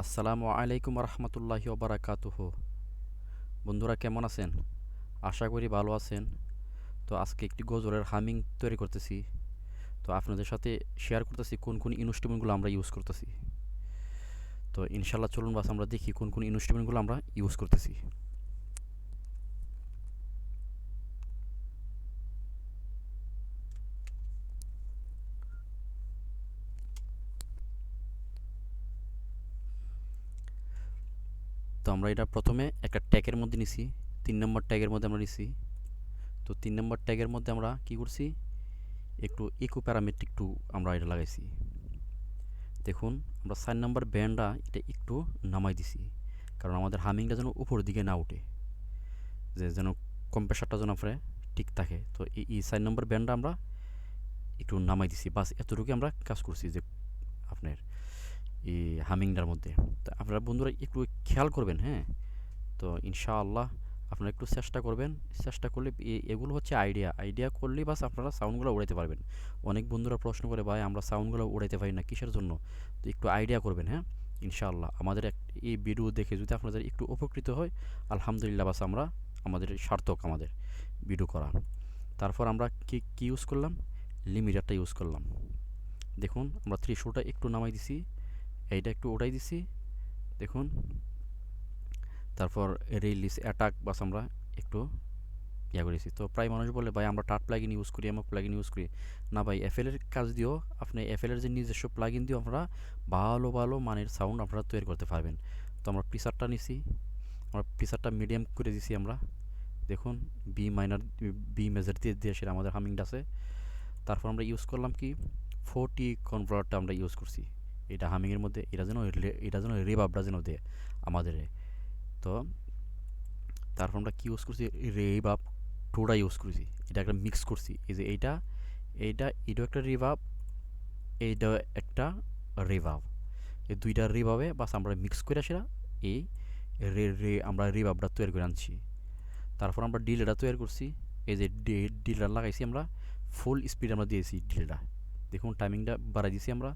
আসসালামু আলাইকুম রহমতুল্লাহি ওবারাকাতুহ। বন্ধুরা কেমন আছেন? আশা করি ভালো আছেন। তো আজকে একটি গজলের হামিং তৈরি করতেছি। তো আপনাদের সাথে শেয়ার করতেছি কোন কোন ইনস্ট্রুমেন্টগুলো আমরা ইউজ করতেছি। তো ইনশাল্লাহ চলুন বাস আমরা দেখি কোন কোন ইনস্ট্রুমেন্টগুলো আমরা ইউজ করতেছি। তো আমরা এটা প্রথমে একটা ট্যাগের মধ্যে নিছি। 3 নম্বর ট্যাগের মধ্যে আমরা নিছি। তো 3 নম্বর ট্যাগের মধ্যে আমরা কি করছি, একটু ইকো প্যারামেট্রিক টু আমরা এটা লাগাইছি। দেখুন আমরা 4 নম্বর ব্যান্ডটা এটা একটু নামাই দিছি, কারণ আমাদের হামিংটা যেন উপর দিকে না উঠে, যে যেন কম্প্রেসারটা যেন আপনার ঠিক থাকে। তো এই 4 নম্বর ব্যান্ডটা আমরা একটু নামাই দিছি, বাস এতটুকু আমরা কাজ করছি যে আপনার এই হামিংটার মধ্যে। তো আপনারা বন্ধুরা একটু খেয়াল করবেন, হ্যাঁ। তো ইনশাআল্লাহ আপনারা একটু চেষ্টা করবেন। চেষ্টা করলে এগুলো হচ্ছে আইডিয়া আইডিয়া করলেই বাস আপনারা সাউন্ডগুলো উড়াইতে পারবেন। অনেক বন্ধুরা প্রশ্ন করে, ভাই আমরা সাউন্ডগুলো উড়াইতে পারি না কিসের জন্য? তো একটু আইডিয়া করবেন, হ্যাঁ। ইনশাআল্লাহ আমাদের এই ভিডিও দেখে যদি আপনাদের একটু উপকৃত হয়, আলহামদুলিল্লাহ, বাস আমরা আমাদের সার্থক আমাদের ভিডিও করা। তারপর আমরা কি ইউজ করলাম, লিমিটারটা ইউজ করলাম। দেখুন আমরা ত্রিশূলটা একটু নামাই দিছি, এইটা একটু উঠাই দিছি। দেখুন তারপর রিলিজ অ্যাটাক বাস আমরা একটু ইয়া করেছি। তো প্রায় মানুষ বলে, ভাই আমরা টাট প্লাগইন ইউজ করি, এমক প্লাগইন ইউজ করি। না ভাই, এফএলের কাজ দিয়েও আপনি এফএলের যে নিজস্ব প্লাগইন দিয়েও আপনারা ভালো ভালো মানের সাউন্ড আপনারা তৈরি করতে পারবেন। তো আমরা প্রিসারটা নিছি, আমরা প্রিসারটা মিডিয়াম করে দিছি আমরা। দেখুন বি মাইনার বি মেজার দিয়ে সেটা আমাদের হামিংটা আছে। তারপর আমরা ইউজ করলাম কি, 40 কনভার্টটা আমরা ইউজ করছি এটা হামিংয়ের মধ্যে। এটা যেন রিভাবটা যেন দেয় আমাদের। তো তারপর আমরা কি ইউজ করছি, রিভাব টুটা ইউজ করছি। এটা একটা মিক্স করছি, এই যে এটাও একটা রিভাব, এইটাও একটা রিভাব। এই দুইটা রিভাবে বাস আমরা মিক্স করে সেটা এই আমরা রিভাবটা তৈরি করে আনছি। তারপর আমরা ডিলেটা তৈরি করছি। এই যে ডিলটা লাগাইছি আমরা, ফুল স্পিড আমরা দিয়েছি ডিলটা। দেখুন টাইমিংটা বাড়াই দিছি আমরা,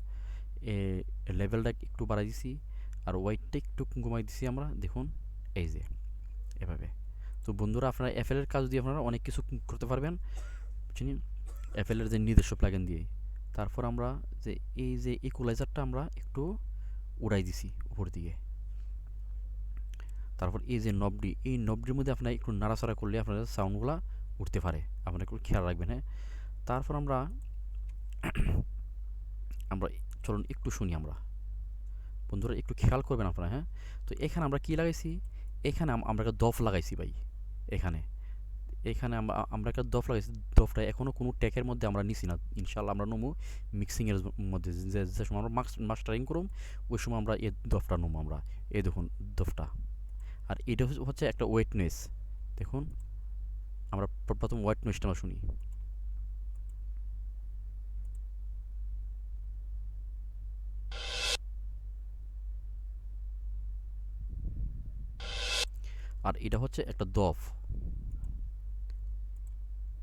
লেভেলটা একটু বাড়াই দিছি, আর ওয়াইটটা একটু কমাই দিছি আমরা। দেখুন এই যে এভাবে। তো বন্ধুরা আপনারা এফএলের কাজ দিয়ে আপনারা অনেক কিছু করতে পারবেন, বুঝছেন, এফএলের যে নিজস্ব প্লাগইন দিয়ে। তারপর আমরা যে এই যে ইকুয়ালাইজারটা আমরা একটু উড়াই দিছি উপর দিকে। তারপর এই যে নবডি, এই নবডির মধ্যে আপনার একটু নাড়াচাড়া করলে আপনাদের সাউন্ডগুলো উঠতে পারে, আপনারা একটু খেয়াল রাখবেন, হ্যাঁ। তারপর আমরা আমরা চলুন একটু শুনি আমরা, বন্ধুরা একটু খেয়াল করবেন আপনারা, হ্যাঁ। তো এখানে আমরা কি লাগাইছি, এখানে আমরা একটা দফ লাগাইছি ভাই। এখানে এখানে আমরা একটা দফ লাগাইছি। দফটা এখনও কোনো ট্যাকের মধ্যে আমরা নিছি না, ইনশাল্লাহ আমরা নমু মিক্সিংয়ের মধ্যে, যে সময় আমরা মাস্টারিং করুম ওই সময় আমরা এই দফটা নমু আমরা। এই দেখুন দফটা। আর এটা হচ্ছে একটা ওয়েট নয়েজ। দেখুন আমরা প্রথম ওয়েট নয়েজটা আমরা শুনি। আর এটা হচ্ছে একটা দফ।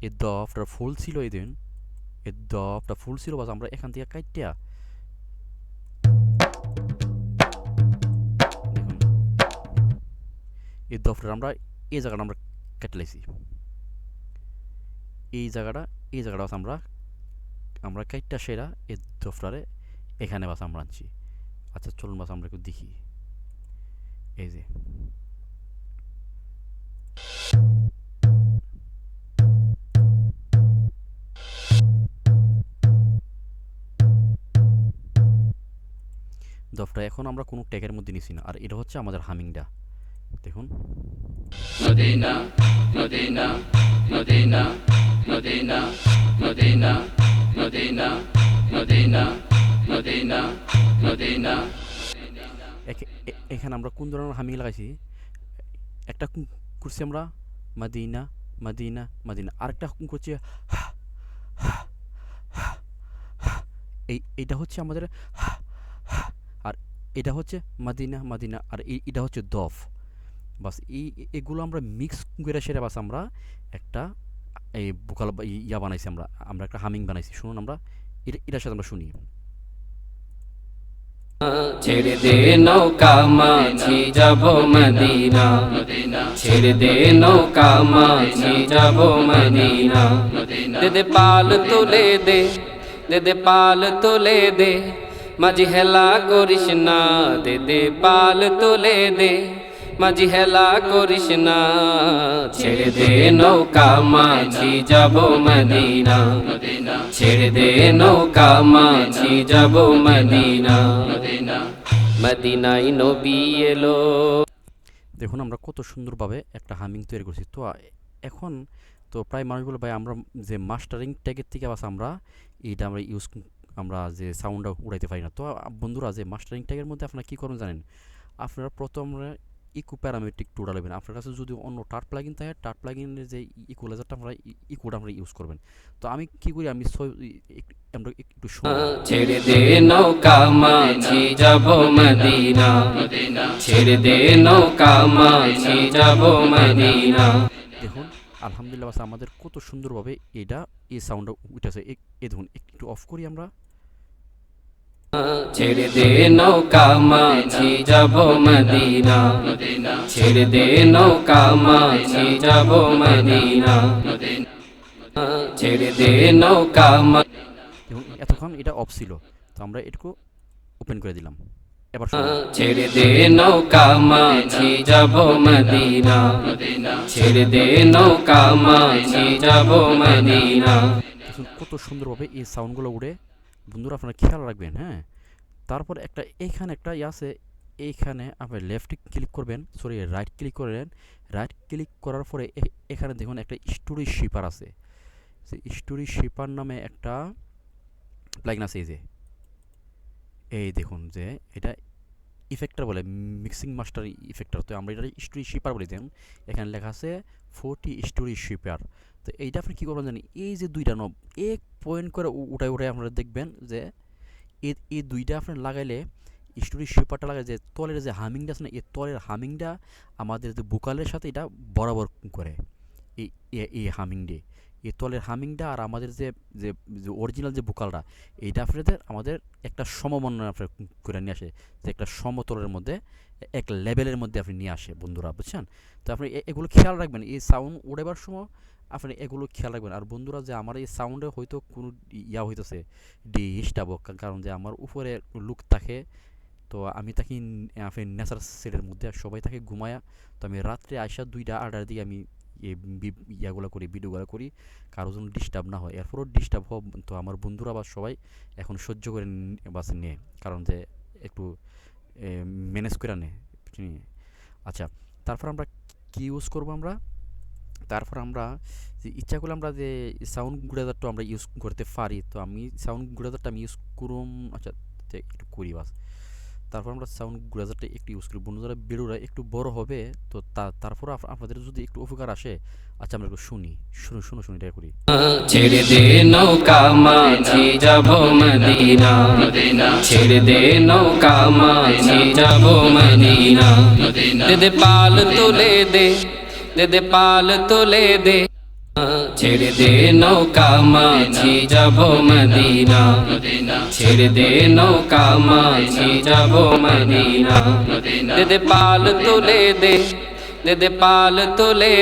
এই দফটা ফুল ছিল এই দিন, এই দফটা ফুল ছিল, বাস আমরা এখান থেকে কাইটিয়া দেখুন এই দফটা আমরা এই জায়গাটা আমরা কেটে লাইছি। এই জায়গাটা এই জায়গাটা বাস আমরা আমরা কাইটটা সেরা এই দফটারে এখানে বাস আমরা আনছি। আচ্ছা চলুন বাস আমরা একটু দেখি। এই যে দফটা এখন আমরা কোনো ট্যাগের মধ্যে নিছি না, আর এটা হচ্ছে আমাদের হামিংটা। দেখুন Medina, Medina, Medina, Medina, Medina, Medina, Medina, Medina, Medina. এখানে আমরা কোন ধরনের হামিং লাগাইছি, একটা করছি আমরা মাদিনা মাদিনা মাদিনা, আরেকটা করছি এইটা হচ্ছে আমাদের, আর এটা হচ্ছে মাদিনা মাদিনা, আর এটা হচ্ছে দফ। বাস এগুলো আমরা মিক্স করে সেটা বাস আমরা একটা এই ভোকাল ইয়া বানাইছি, আমরা আমরা একটা হামিং বানাইছি। শুনুন আমরা এটার সাথে আমরা শুনি। ছেড়ে দে নৌকা মাঝি যাব মদিনা, ছেড়ে দে নৌকা মাঝি যাব মদিনা। দে দে পাল তুলে দে, দে দে পাল তুলে দে, মাঝি হেলা করিস না। দে দে পাল তুলে দে, মাঝি হেলা করিস না। ছেড়ে দে নৌকা মাঝি যাব মদিনা, ছেড়ে দে নৌকা মাঝি যাব মদিনা। মদিনায় নবী এলো। দেখুন আমরা কত সুন্দরভাবে একটা হামিং তৈরি করছি। তো এখন তো প্রায় মানুষগুলো ভাই আমরা যে মাস্টারিং ট্যাগের থেকে বাস আমরা এইটা আমরা আমরা যে সাউন্ডটা উড়াইতে পারি না। তো বন্ধুরা যে মাস্টারিং ট্যাগের মধ্যে আপনারা কী করবেন জানেন, আপনারা প্রথমে ইকো প্যারামেট্রিক টুটা নেবেন। আপনার কাছে যদি অন্য টার্ট প্লাগিন থাকে, টার্ট প্লাগিনের যে ইকুয়ালাইজারটা আমরা ইকোটা আমরা ইউজ করবেন। তো আমি কী করি, আমি আমরা একটু ছেড়ে দে নৌকা মাঝি যাব মদিনা, ছেড়ে দে নৌকা মাঝি যাব মদিনা। দেখুন আলহামদুলিল্লাহ বাস আমাদের কত সুন্দরভাবে এটা এই সাউন্ডটা উঠেছে। এ দেখুন একটু অফ করি আমরা। ছেড়ে দে নৌকা মাঝি যাব মদিনা, ছেড়ে দে নৌকা মাঝি যাব মদিনা। ছেড়ে দে নৌকা। দেখুন এতক্ষণ এটা অফ ছিল, তো আমরা এটুকু ওপেন করে দিলাম। এবার ছেড়ে দে নৌকা মাঝি যাব মদিনা, ছেড়ে দে নৌকা মাঝি যাব মদিনা। দেখুন কত সুন্দরভাবে এই সাউন্ডগুলো উড়ে। বন্ধুরা আপনারা খেয়াল রাখবেন, হ্যাঁ। তারপর একটা এইখানে একটা আছে, এইখানে আপনি লেফট ক্লিক করবেন, সরি রাইট ক্লিক করবেন। রাইট ক্লিক করার পরে এখানে দেখুন একটা স্টোরি শিপার আছে। সেই স্টোরি শিপার নামে একটা প্লাগইন আছে। এই দেখুন যে এটা ইফেক্টার বলে, মিক্সিং মাস্টার ইফেক্টার। তো আমরা এটা স্টোরি শিপার বলে দিলাম। এখানে লেখা আছে 40 স্টোরি শিপার। তো এইটা আপনি কী করবেন জানি, এই যে দুইটা নব এক পয়েন্ট করে উঠায় উঠায় আপনারা দেখবেন যে এই দুইটা আপনি লাগাইলে, স্টোরি শিপারটা লাগাই যে তলের যে হামিংটা আছে না, এই তলের হামিংটা আমাদের যে ভোকালের সাথে এটা বরাবর করে। এই এই হামিংডে, এই তলের হামিংটা আর আমাদের যে যে অরিজিনাল যে ভোকালটা, এইটা আপনাদের আমাদের একটা সমমন্বয় আপনার করে নিয়ে আসে, যে একটা সমতলের মধ্যে এক লেভেলের মধ্যে আপনি নিয়ে আসে বন্ধুরা, বুঝছেন। তো আপনি এগুলো খেয়াল রাখবেন, এই সাউন্ড উড়াবার সময় আপনি এগুলো খেয়াল রাখবেন। আর বন্ধুরা যে আমার এই সাউন্ডে হয়তো কোনো ইয়া হইতেছে ডিস্টার্ব, কারণ যে আমার উপরে লুক থাকে, তো আমি থাকি আপনি নেচার সেটের মধ্যে, সবাই থাকে ঘুমায়া। তো আমি রাত্রে আসা 2টা 8টার দিকে আমি ইয়াগুলো করি, ভিডিওগুলো করি, কারো জন্য ডিস্টার্ব না হয়। এরপরও ডিস্টার্ব হোক, তো আমার বন্ধুরা বা সবাই এখন সহ্য করে বাস নেয়, কারণ যে একটু ম্যানেজ করে নেয়। আচ্ছা, তারপর আমরা কি ইউজ করবো আমরা, তারপর আমরা যে ইচ্ছা করলে আমরা যে সাউন্ড গ্রেজারটা আমরা ইউজ করতে পারি। তো আমি সাউন্ড গ্রেজারটা আমি ইউজ করুম। আচ্ছা একটু করি বাস। তারপর আমরা সাউন্ড গ্রেজারটা একটু ইউজ করি। বন্ধুরা ভিডিওটা একটু বড় হবে, তো তারপর আপনাদের যদি একটু উপকার আসে। আচ্ছা আমরা একটু শুনি, শুনি এটা করি। ছেড়ে দে নৌকা মাঝি যাব মদিনা, ছেড়ে দে নৌকা মাঝি যাব মদিনা। দে দে পাল তুলে দে, দে দে পাল তুলে দে, ছেড়ে দে নৌকা মাঝি যাব মদিনা, ছেড়ে দে নৌকা মাঝি যাব মদিনা। দে দে পাল তুলে দে, দে দে পাল তুলে।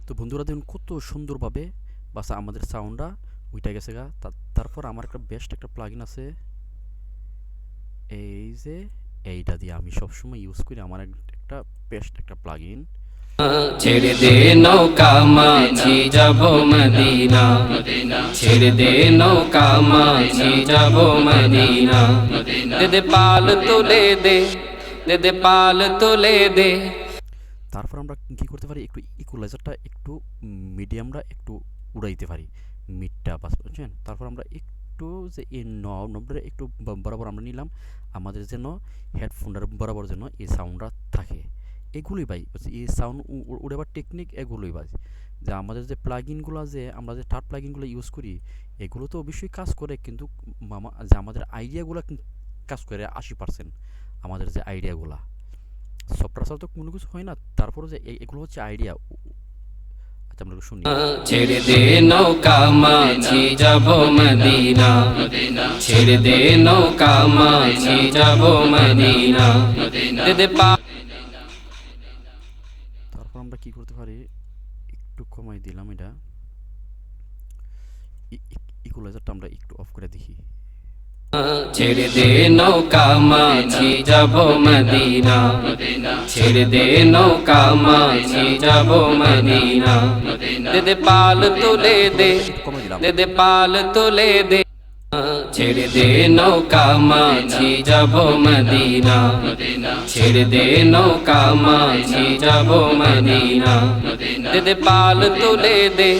তো বন্ধুরা দেখুন কত সুন্দরভাবে বাসা আমাদের সাউন্ডটা উইটা গেছে গা। তারপর আমার একটা বেস্ট একটা প্লাগইন আছে, এই যে এইটা দিয়ে আমি সবসময় ইউজ করি, আমার একটা বেস্ট একটা প্লাগইন। ছেড়ে দে নৌকা মাঝি যাব মদিনা, ছেড়ে দে নৌকা মাঝি যাব মদিনা। দে দে পাল তুলে দে, দে দে পাল তুলে দে। তারপর আমরা কি করতে পারি, একটু ইকুয়ালাইজারটা একটু মিডিয়ামটা একটু উড়াইতে পারি, মিডটা বাস, বুঝছেন। তারপর আমরা একটু যে এই নবটা একটু বরাবর আমরা নিলাম, আমাদের যেন হেডফোনটার বরাবর যেন এই সাউন্ডটা থাকে। এগুলোই ভাই এই সাউন্ড উড়াবার টেকনিক, এগুলোই ভাই যে আমাদের যে প্লাগইনগুলো, যে আমরা যে থার্ড প্লাগইনগুলো ইউজ করি, এগুলো তো অবশ্যই কাজ করে, কিন্তু যে আমাদের আইডিয়াগুলো কাজ করে 80%। আমাদের যে আইডিয়াগুলা সফটওয়্যার ছাড়া তো কোনো কিছু হয় না। তারপরে যে এগুলো হচ্ছে আইডিয়া। তো আমরা একটু শুনি। ছেড়ে দে নৌকা মাঝি যাব মদিনা, ছেড়ে দে নৌকা মাঝি যাব মদিনা। দে দে পা তারপর আমরা কি করতে পারি, একটু কমাই দিলাম এটা, ইকুয়ালাইজারটা আমরা একটু অফ করে দেখি। ছেড়ে দে নৌকা মাঝি যাব মদিনা, ছেড়ে দে নৌকা মাঝি যাব মদিনা। দে দে পাল তুলে দে, একটু কমাই দিলাম। দে দে পাল তুলে দে। ছেড়ে দে নৌকা মাঝি যাব মদিনা, ছেড়ে দে নৌকা মাঝি যাব মদিনা। দে দে পাল তুলে দে।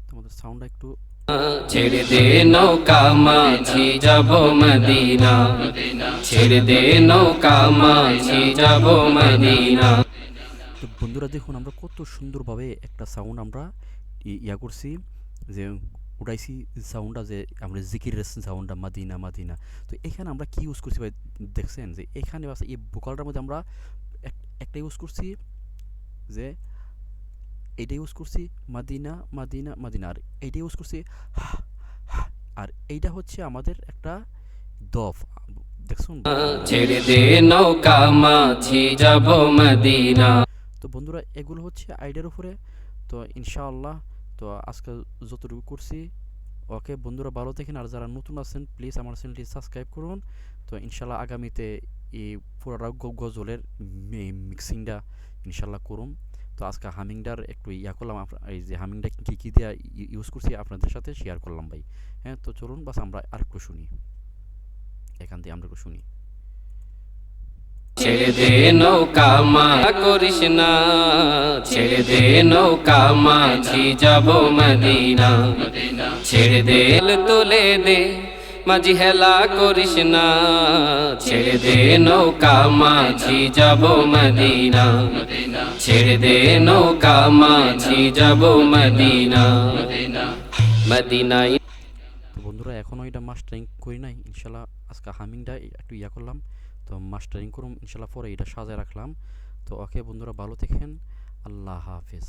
তোমাদের সাউন্ডটা একটু, ছেড়ে দে নৌকা মাঝি যাব মদিনা, ছেড়ে দে নৌকা মাঝি যাব মদিনা। তো বন্ধুরা দেখুন আমরা কত সুন্দরভাবে একটা সাউন্ড আমরা ইয়া করছি, যে উঠাইছি সাউন্ডটা, যে আমরা জিকিরের সাউন্ডটা মাদিনা মাদিনা। তো এখানে আমরা কি ইউজ করছি ভাই দেখছেন, যে এখানে আছে এই ভোকালটার মধ্যে আমরা একটা ইউজ করছি, যে এইটা ইউজ করছি মাদিনা মাদিনা মাদিনা, আর এইটা ইউজ করছি হা, হা, আর এইটা হচ্ছে আমাদের একটা দফ, দেখুন। ছেড়ে দে নৌকা মাঝি যাব মদিনা। তো বন্ধুরা এগুলো হচ্ছে আইডিয়ার উপরে। তো ইনশাআল্লাহ তো আজকে যতটুকু করছি, ওকে বন্ধুরা ভালো থাকেন, আর যারা নতুন আছেন প্লিজ আমার চ্যানেলটি সাবস্ক্রাইব করুন। তো ইনশাআল্লাহ আগামীতে এই পুরোটা গজলের মিক্সিংটা ইনশাআল্লাহ করুন। তো আজকে হামিংটার একটু ইয়া করলাম, এই যে হামিংটা কী কী দিয়ে ইউজ করছি আপনাদের সাথে শেয়ার করলাম ভাই। হ্যাঁ, তো চলুন বাস আমরা আরেকটু শুনি, এখান থেকে আমরা একটু শুনি। ছেড়ে দে নৌকা মা করিস না, ছেড়ে দে নৌকা মাঝি যাব মদিনা, ছেড়ে দে তুলে দে মাঝি হেলা করিস না। ছেড়ে দে নৌকা মাঝি যাব মদিনা, ছেড়ে দে নৌকা মাঝি যাব মদিনা। মদিনায় তো বন্ধুরা এখনও এটা মাস্টারিং করি নাই, ইনশাল্লাহ আজকে হামিংটা একটু ইয়া করলাম, তো মাস্টারিং করুম ইনশাল্লাহ, পরে এটা সাজায় রাখলাম। তো ওকে বন্ধুরা ভালো থাকেন, আল্লাহ হাফেজ।